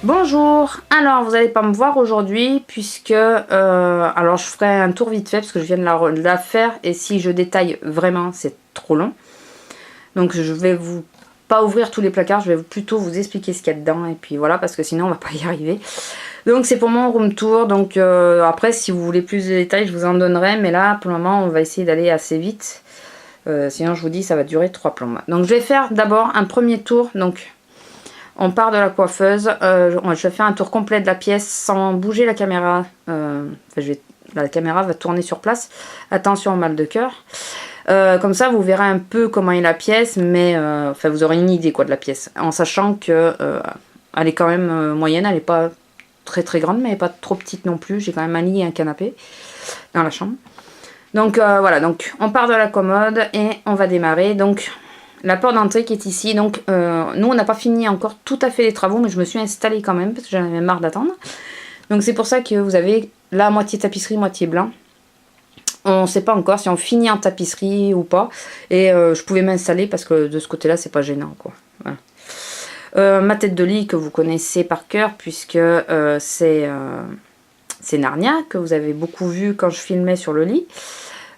Bonjour, alors vous n'allez pas me voir aujourd'hui puisque alors je ferai un tour vite fait parce que je viens de la faire et si je détaille vraiment c'est trop long. Donc je vais pas ouvrir tous les placards, je vais plutôt vous expliquer ce qu'il y a dedans et puis voilà parce que sinon on va pas y arriver. Donc c'est pour mon room tour, donc après si vous voulez plus de détails je vous en donnerai mais là pour le moment on va essayer d'aller assez vite. Sinon je vous dis ça va durer 3 plombes. Donc je vais faire d'abord un premier tour, donc on part de la coiffeuse, je fais un tour complet de la pièce sans bouger la caméra. La caméra va tourner sur place. Attention au mal de cœur. Comme ça, vous verrez un peu comment est la pièce, mais vous aurez une idée quoi de la pièce. En sachant que elle est quand même moyenne, elle n'est pas très très grande, mais elle n'est pas trop petite non plus. J'ai quand même un lit et un canapé dans la chambre. Donc voilà, donc on part de la commode et on va démarrer. Donc la porte d'entrée qui est ici, donc nous on n'a pas fini encore tout à fait les travaux, mais je me suis installée quand même parce que j'en avais marre d'attendre. Donc c'est pour ça que vous avez la moitié tapisserie, moitié blanc. On ne sait pas encore si on finit en tapisserie ou pas. Et je pouvais m'installer parce que de ce côté-là c'est pas gênant quoi. Voilà. Ma tête de lit que vous connaissez par cœur puisque c'est Narnia que vous avez beaucoup vu quand je filmais sur le lit.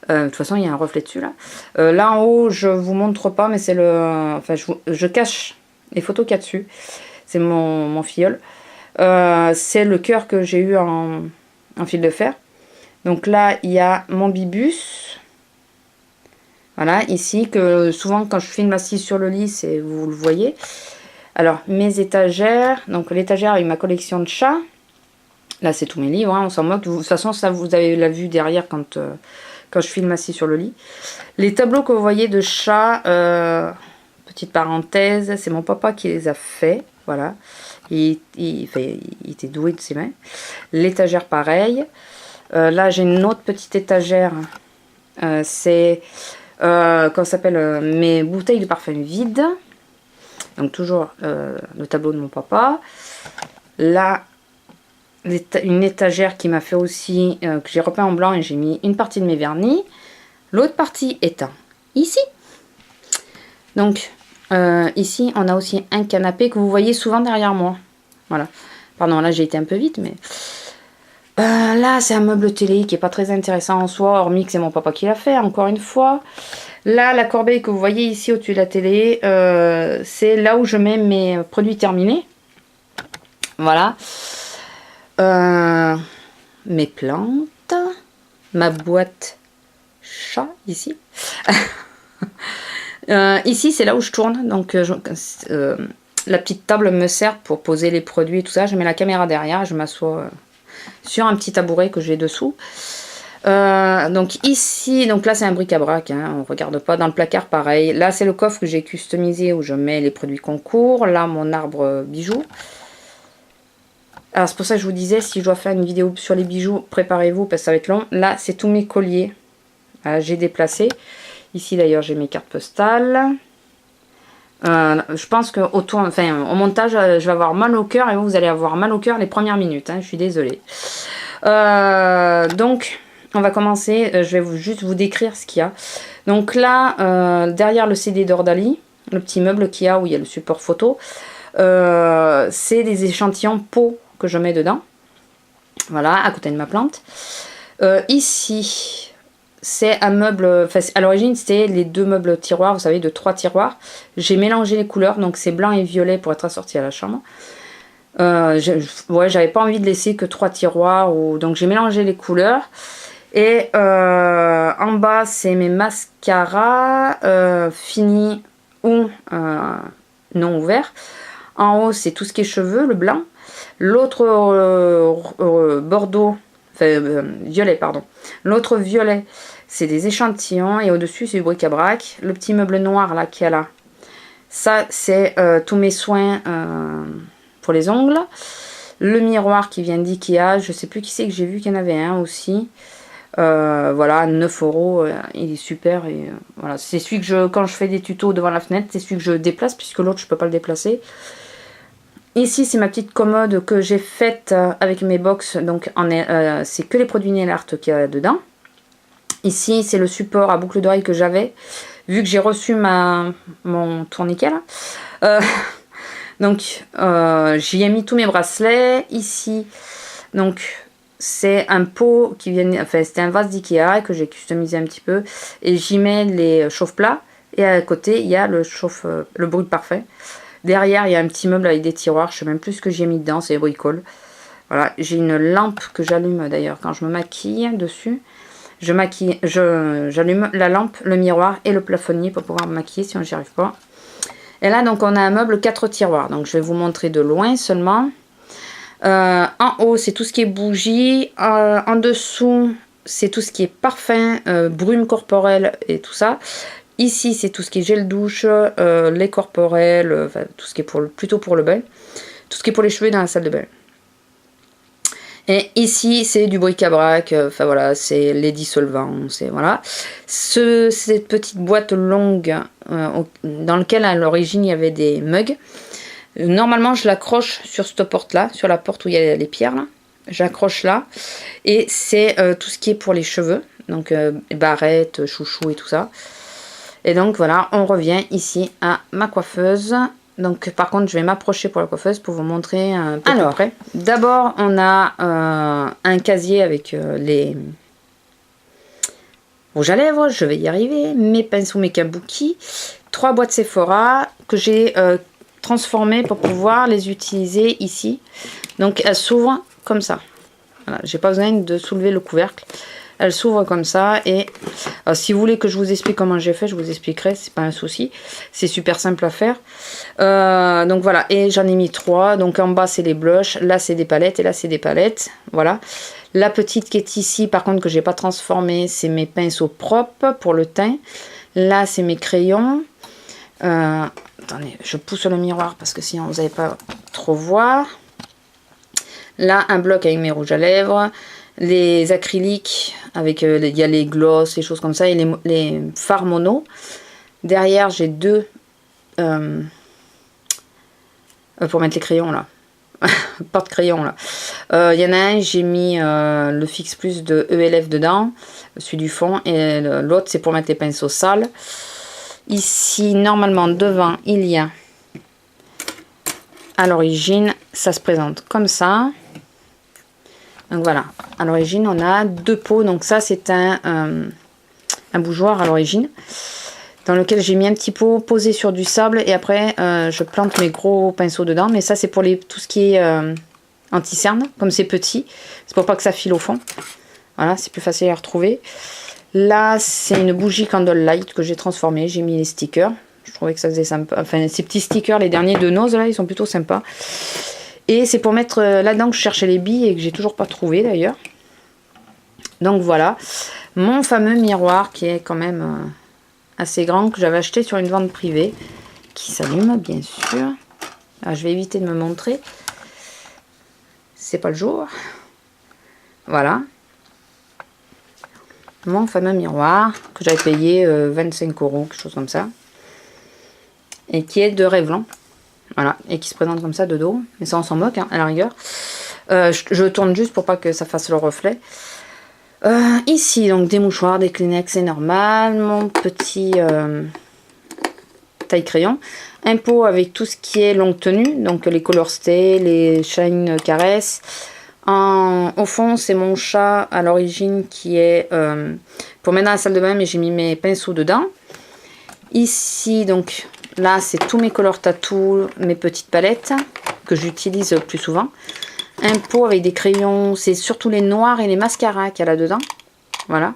De toute façon il y a un reflet dessus là. Là en haut je vous montre pas mais c'est le... Enfin je cache les photos qu'il y a dessus. C'est mon filleul. C'est le cœur que j'ai eu en fil de fer. Donc là il y a mon bibus. Voilà ici que souvent quand je filme assise sur le lit c'est vous le voyez. Alors mes étagères. Donc l'étagère avec ma collection de chats. Là c'est tous mes livres hein, on s'en moque. De toute façon ça vous avez la vue derrière quand je filme assis sur le lit. Les tableaux que vous voyez de chats, petite parenthèse, c'est mon papa qui les a faits. Voilà. Il était doué de ses mains. L'étagère pareil. Là j'ai une autre petite étagère. C'est comment s'appelle mes bouteilles de parfum vides. Donc toujours le tableau de mon papa. Là une étagère qui m'a fait aussi que j'ai repeint en blanc et j'ai mis une partie de mes vernis, l'autre partie étant ici. Donc ici on a aussi un canapé que vous voyez souvent derrière moi. Voilà, pardon là j'ai été un peu vite mais là c'est un meuble télé qui est pas très intéressant en soi hormis que c'est mon papa qui l'a fait encore une fois. Là la corbeille que vous voyez ici au-dessus de la télé c'est là où je mets mes produits terminés. Voilà. Mes plantes, ma boîte chat ici. Ici c'est là où je tourne, donc la petite table me sert pour poser les produits et tout ça. Je mets la caméra derrière, je m'assois sur un petit tabouret que j'ai dessous. Donc ici, donc là c'est un bric-à-brac, hein, on regarde pas. Dans le placard pareil, là c'est le coffre que j'ai customisé où je mets les produits concours. Là mon arbre bijoux. Alors c'est pour ça que je vous disais, si je dois faire une vidéo sur les bijoux, préparez-vous parce que ça va être long. Là c'est tous mes colliers. J'ai déplacé. Ici d'ailleurs j'ai mes cartes postales. Je pense qu'au montage je vais avoir mal au cœur et vous allez avoir mal au cœur les premières minutes. Hein, je suis désolée. Donc on va commencer. Je vais juste vous décrire ce qu'il y a. Donc là derrière le CD d'Ordali, le petit meuble qu'il y a où il y a le support photo. C'est des échantillons peau que je mets dedans, voilà, à côté de ma plante. Ici c'est un meuble, à l'origine c'était les deux meubles tiroirs, vous savez, de 3 tiroirs. J'ai mélangé les couleurs, donc c'est blanc et violet pour être assorti à la chambre. J'avais pas envie de laisser que 3 tiroirs, donc j'ai mélangé les couleurs. Et en bas c'est mes mascaras finis ou non ouverts. En haut c'est tout ce qui est cheveux, le blanc. L'autre bordeaux, violet pardon. L'autre violet c'est des échantillons et au-dessus c'est du bric-à-brac. Le petit meuble noir là qu'il y a là, ça c'est tous mes soins pour les ongles. Le miroir qui vient d'Ikea, je sais plus qui c'est que j'ai vu qu'il y en avait un aussi. Voilà, 9 €, il est super et voilà, c'est celui que quand je fais des tutos devant la fenêtre, c'est celui que je déplace puisque l'autre je peux pas le déplacer. Ici c'est ma petite commode que j'ai faite avec mes box, donc c'est que les produits nail art qu'il y a dedans. Ici c'est le support à boucle d'oreille que j'avais, vu que j'ai reçu mon tourniquet là. Donc j'y ai mis tous mes bracelets. Ici, donc c'est un pot qui vient, enfin c'était un vase d'Ikea que j'ai customisé un petit peu. Et j'y mets les chauffe-plats. Et à côté, il y a le brûle parfum. Derrière, il y a un petit meuble avec des tiroirs. Je sais même plus ce que j'ai mis dedans, c'est bricole. Voilà, j'ai une lampe que j'allume d'ailleurs quand je me maquille dessus. J'allume la lampe, le miroir et le plafonnier pour pouvoir me maquiller si j'y arrive pas. Et là, donc, on a un meuble 4 tiroirs. Donc, je vais vous montrer de loin seulement. En haut, c'est tout ce qui est bougie. En dessous, c'est tout ce qui est parfum, brume corporelle et tout ça. Ici, c'est tout ce qui est gel douche, lait corporel, enfin, tout ce qui est plutôt pour le bain. Tout ce qui est pour les cheveux dans la salle de bain. Et ici, c'est du bric-à-brac, enfin voilà, c'est les dissolvants, c'est voilà. Cette petite boîte longue dans laquelle à l'origine il y avait des mugs. Normalement, je l'accroche sur cette porte-là, sur la porte où il y a les pierres là. J'accroche là. Et c'est tout ce qui est pour les cheveux, donc barrettes, chouchou et tout ça. Et donc voilà, on revient ici à ma coiffeuse. Donc par contre je vais m'approcher pour la coiffeuse pour vous montrer un peu plus près. D'abord on a un casier avec les rouges à lèvres, je vais y arriver, mes pinceaux, mes kabuki, 3 boîtes Sephora que j'ai transformées pour pouvoir les utiliser ici. Donc elles s'ouvrent comme ça. Voilà, j'ai pas besoin de soulever le couvercle. Elle s'ouvre comme ça et si vous voulez que je vous explique comment j'ai fait, je vous expliquerai, c'est pas un souci. C'est super simple à faire. Donc voilà, et j'en ai mis 3. Donc en bas c'est les blushs, là c'est des palettes et là c'est des palettes. Voilà. La petite qui est ici, par contre que j'ai pas transformée, c'est mes pinceaux propres pour le teint. Là c'est mes crayons. Attendez, je pousse le miroir parce que sinon vous n'allez pas trop voir. Là un bloc avec mes rouges à lèvres. Les acryliques, avec il y a les gloss, les choses comme ça, et les fards mono. Derrière, j'ai 2 pour mettre les crayons là. Porte-crayon là. Il y en a un, j'ai mis le Fix Plus de ELF dedans, celui du fond, et l'autre c'est pour mettre les pinceaux sales. Ici, normalement, devant, il y a à l'origine, ça se présente comme ça. Donc voilà, à l'origine on a 2 pots, donc ça c'est un bougeoir à l'origine, dans lequel j'ai mis un petit pot posé sur du sable et après je plante mes gros pinceaux dedans, mais ça c'est pour tout ce qui est anti-cerne, comme c'est petit, c'est pour pas que ça file au fond, voilà, c'est plus facile à retrouver. Là c'est une bougie Candlelight que j'ai transformée, j'ai mis les stickers, je trouvais que ça faisait sympa, enfin ces petits stickers, les derniers de Nose là, ils sont plutôt sympas. Et c'est pour mettre là-dedans que je cherchais les billes et que j'ai toujours pas trouvé d'ailleurs. Donc voilà, mon fameux miroir qui est quand même assez grand, que j'avais acheté sur une vente privée, qui s'allume bien sûr. Alors, je vais éviter de me montrer, c'est pas le jour. Voilà, mon fameux miroir que j'avais payé 25 €, quelque chose comme ça. Et qui est de Revlon. Voilà, et qui se présente comme ça de dos. Mais ça, on s'en moque, hein, à la rigueur. Je tourne juste pour pas que ça fasse le reflet. Ici, donc, des mouchoirs, des Kleenex, c'est normal. Mon petit taille crayon. Un pot avec tout ce qui est longue tenue. Donc, les Color Stay, les Shine Caress. Au fond, c'est mon chat à l'origine qui est pour mettre dans la salle de bain, mais j'ai mis mes pinceaux dedans. Ici, donc... Là, c'est tous mes color tattoo, mes petites palettes que j'utilise plus souvent. Un pot avec des crayons, c'est surtout les noirs et les mascaras qu'il y a là-dedans. Voilà.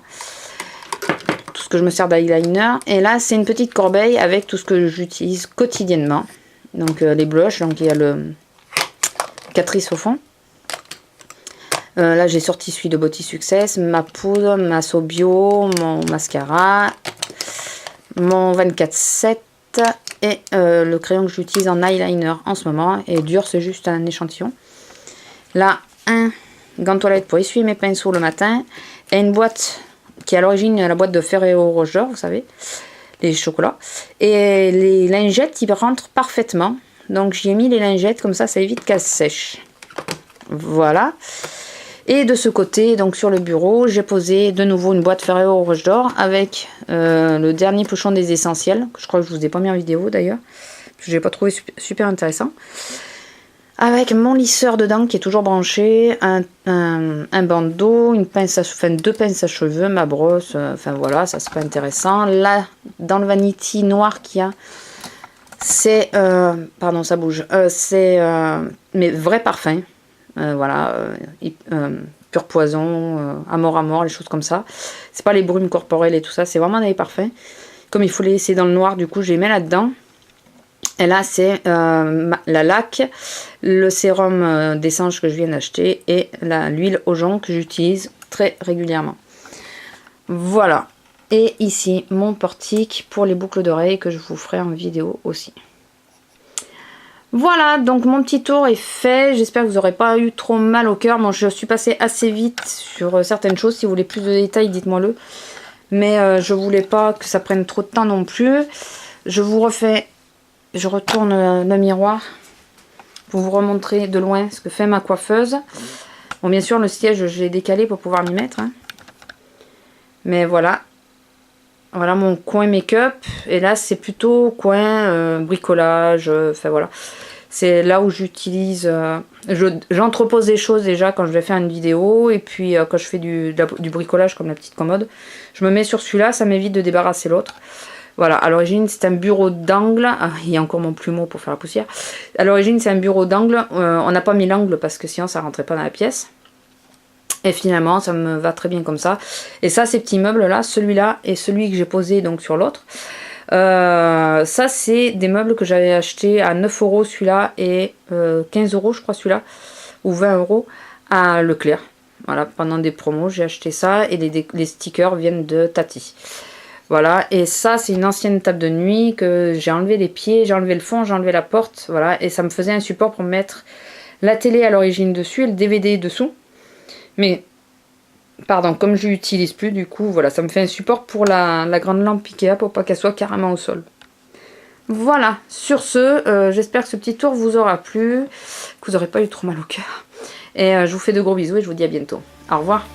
Tout ce que je me sers d'eyeliner. Et là, c'est une petite corbeille avec tout ce que j'utilise quotidiennement. Donc, les blushs, donc il y a le Catrice au fond. Là, j'ai sorti celui de Beauty Success, ma poudre, ma Sobio, mon mascara, mon 24/7. Et le crayon que j'utilise en eyeliner en ce moment. Et dur, c'est juste un échantillon. Là, un gant toilette pour essuyer mes pinceaux le matin. Et une boîte qui est à l'origine la boîte de Ferrero Rocher, vous savez. Les chocolats. Et les lingettes, ils rentrent parfaitement. Donc j'y ai mis les lingettes, comme ça évite qu'elles sèchent. Voilà. Et de ce côté, donc sur le bureau, j'ai posé de nouveau une boîte Ferrero Rocher avec le dernier pochon des essentiels. Je crois que je vous ai pas mis en vidéo d'ailleurs. que j'ai pas trouvé super intéressant. Avec mon lisseur dedans qui est toujours branché, un bandeau, une pince à, deux pinces à cheveux, ma brosse, enfin voilà, ça c'est pas intéressant. Là, dans le vanity noir qu'il y a, c'est, pardon ça bouge, c'est mes vrais parfums, voilà, pur poison, amour, les choses comme ça. C'est pas les brumes corporelles et tout ça, c'est vraiment des parfums. Comme il faut les laisser dans le noir, du coup je les mets là-dedans. Et là, c'est la laque, le sérum d'essence que je viens d'acheter et l'huile au jonc que j'utilise très régulièrement. Voilà. Et ici, mon portique pour les boucles d'oreilles que je vous ferai en vidéo aussi. Voilà, donc mon petit tour est fait. J'espère que vous n'aurez pas eu trop mal au cœur. Moi, je suis passée assez vite sur certaines choses. Si vous voulez plus de détails, dites-moi-le. Mais je voulais pas que ça prenne trop de temps non plus. Je vous refais... Je retourne le miroir pour vous remontrer de loin ce que fait ma coiffeuse. Bon, bien sûr, le siège, je l'ai décalé pour pouvoir m'y mettre. Hein. Mais voilà. Voilà mon coin make-up. Et là, c'est plutôt coin bricolage. Enfin, voilà. C'est là où j'utilise... j'entrepose des choses déjà quand je vais faire une vidéo. Et puis, quand je fais du bricolage comme la petite commode, je me mets sur celui-là. Ça m'évite de débarrasser l'autre. Voilà, à l'origine c'est un bureau d'angle. Ah, il y a encore mon plumeau pour faire la poussière. À l'origine c'est un bureau d'angle. On n'a pas mis l'angle parce que sinon ça rentrait pas dans la pièce. Et finalement ça me va très bien comme ça. Et ça, ces petits meubles là, celui-là et celui que j'ai posé donc sur l'autre. Ça c'est des meubles que j'avais acheté à 9 € celui-là et 15 € je crois celui-là. Ou 20 € à Leclerc. Voilà, pendant des promos j'ai acheté ça et les stickers viennent de Tati. Voilà, et ça c'est une ancienne table de nuit que j'ai enlevé les pieds, j'ai enlevé le fond, j'ai enlevé la porte, voilà, et ça me faisait un support pour mettre la télé à l'origine dessus et le DVD dessous. Mais, pardon, comme je l'utilise plus, du coup, voilà, ça me fait un support pour la grande lampe Ikea pour pas qu'elle soit carrément au sol. Voilà, sur ce, j'espère que ce petit tour vous aura plu, que vous n'aurez pas eu trop mal au cœur. Et je vous fais de gros bisous et je vous dis à bientôt. Au revoir.